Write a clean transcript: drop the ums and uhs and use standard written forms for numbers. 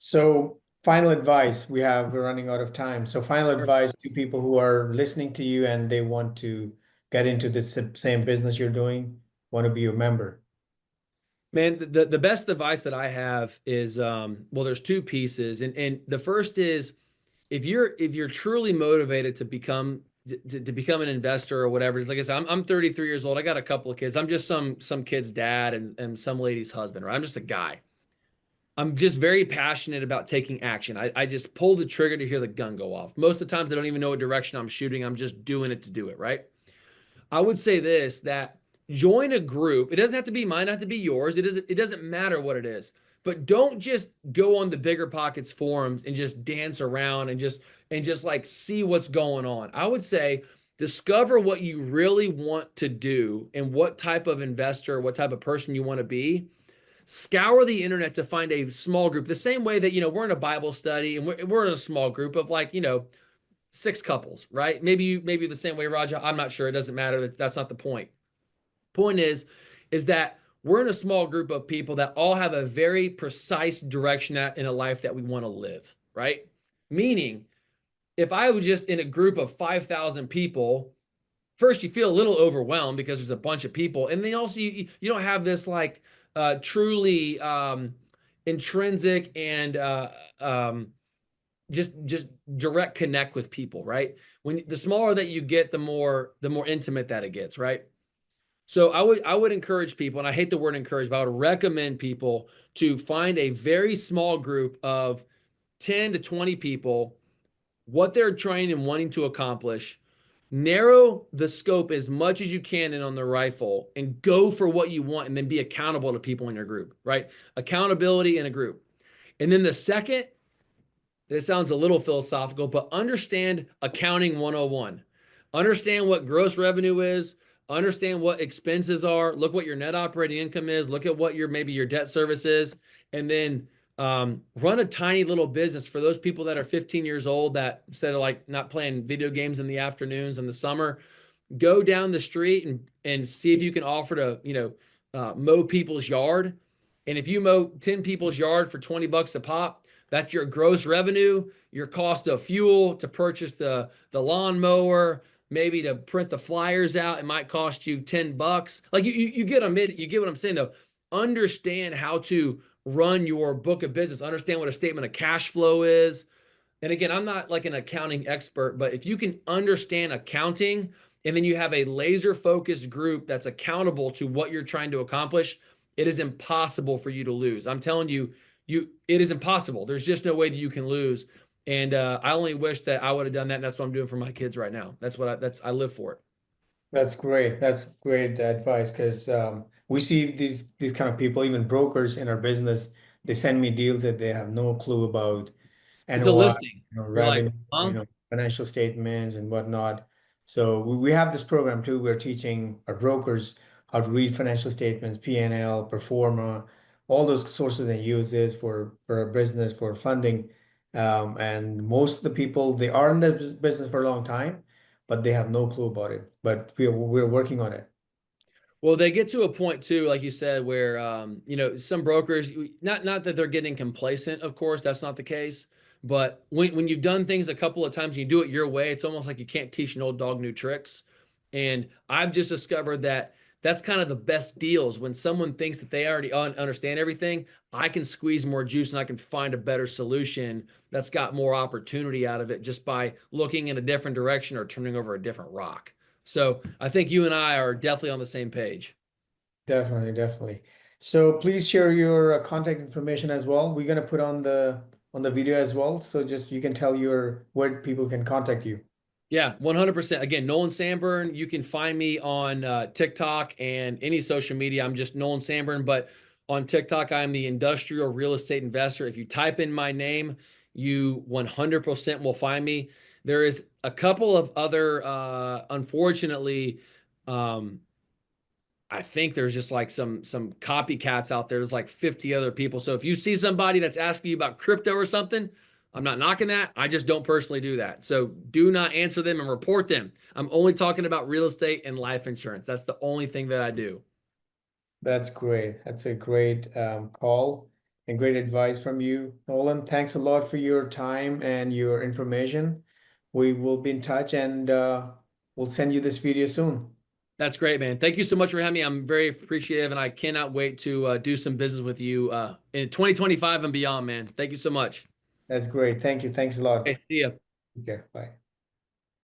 So, final advice. We're running out of time. So, final Sure. advice to people who are listening to you and they want to get into this same business you're doing, want to be a member. Man, the best advice that I have is well, there's two pieces. And the first is if you're truly motivated to become an investor or whatever, like I said, I'm 33 years old. I got a couple of kids. I'm just some kid's dad and some lady's husband, right? I'm just a guy. I'm just very passionate about taking action. I just pull the trigger to hear the gun go off. Most of the times I don't even know what direction I'm shooting. I'm just doing it to do it, right? I would say this that join a group. It doesn't have to be mine, not have to be yours. It doesn't matter what it is. But don't just go on the Bigger Pockets forums and just dance around and just like see what's going on. I would say discover what you really want to do and what type of investor, what type of person you want to be. Scour the internet to find a small group. The same way that we're in a Bible study and we're in a small group of like six couples, right? Maybe the same way, Raja. I'm not sure. It doesn't matter. That's not the point. Point is that we're in a small group of people that all have a very precise direction in a life that we want to live, right? Meaning, if I was just in a group of 5,000 people, first you feel a little overwhelmed because there's a bunch of people, and then also you don't have this like truly intrinsic and just direct connect with people, right? When the smaller that you get, the more intimate that it gets, right? So I would encourage people, and I hate the word encourage, but I would recommend people to find a very small group of 10 to 20 people, what they're trying and wanting to accomplish. Narrow the scope as much as you can in on the rifle and go for what you want, and then be accountable to people in your group, right? Accountability in a group. And then the second, this sounds a little philosophical, but understand accounting 101. Understand what gross revenue is, understand what expenses are, look what your net operating income is, look at what maybe your debt service is, and then run a tiny little business for those people that are 15 years old that instead of like not playing video games in the afternoons in the summer, go down the street and see if you can offer to, mow people's yard. And if you mow 10 people's yard for 20 bucks a pop, that's your gross revenue, your cost of fuel to purchase the lawnmower, maybe to print the flyers out. It might cost you 10 bucks. Like you get you get what I'm saying though. Understand how to run your book of business, understand what a statement of cash flow is. And again, I'm not like an accounting expert, but if you can understand accounting and then you have a laser focused group that's accountable to what you're trying to accomplish, it is impossible for you to lose. I'm telling you, it is impossible. There's just no way that you can lose. And I only wish that I would have done that. And that's what I'm doing for my kids right now. I live for it. That's great. That's great advice because we see these kind of people, even brokers in our business, they send me deals that they have no clue about It's a NOI, listing. You're like, revenue, huh? financial statements and whatnot. So we have this program too. We're teaching our brokers how to read financial statements, P&L, performa, all those sources and uses for our business, for funding. And most of the people, they are in the business for a long time, but they have no clue about it. But we're working on it. Well, they get to a point too, like you said, where some brokers, not that they're getting complacent, of course, that's not the case. But when you've done things a couple of times and you do it your way, it's almost like you can't teach an old dog new tricks. And I've just discovered that that's kind of the best deals when someone thinks that they already understand everything. I can squeeze more juice and I can find a better solution that's got more opportunity out of it just by looking in a different direction or turning over a different rock. So I think you and I are definitely on the same page. Definitely, definitely. So please share your contact information as well. We're gonna put on the video as well. So just you can tell your where people can contact you. Yeah, 100%. Again, Nolan Sanburn. You can find me on TikTok and any social media. I'm just Nolan Sanburn, but on TikTok, I'm the industrial real estate investor. If you type in my name, you 100% will find me. There is a couple of other, unfortunately, um, I think there's just like some copycats out there. There's like 50 other people. So if you see somebody that's asking you about crypto or something, I'm not knocking that. I just don't personally do that. So do not answer them and report them. I'm only talking about real estate and life insurance. That's the only thing that I do. That's great. That's a great call. and great advice from you, Nolan. Thanks a lot for your time and your information. We will be in touch, and we'll send you this video soon. That's great, man. Thank you so much for having me. I'm very appreciative, and I cannot wait to do some business with you in 2025 and beyond, man. Thank you so much. That's great. Thank you. Thanks a lot. Okay, see ya. Okay, bye.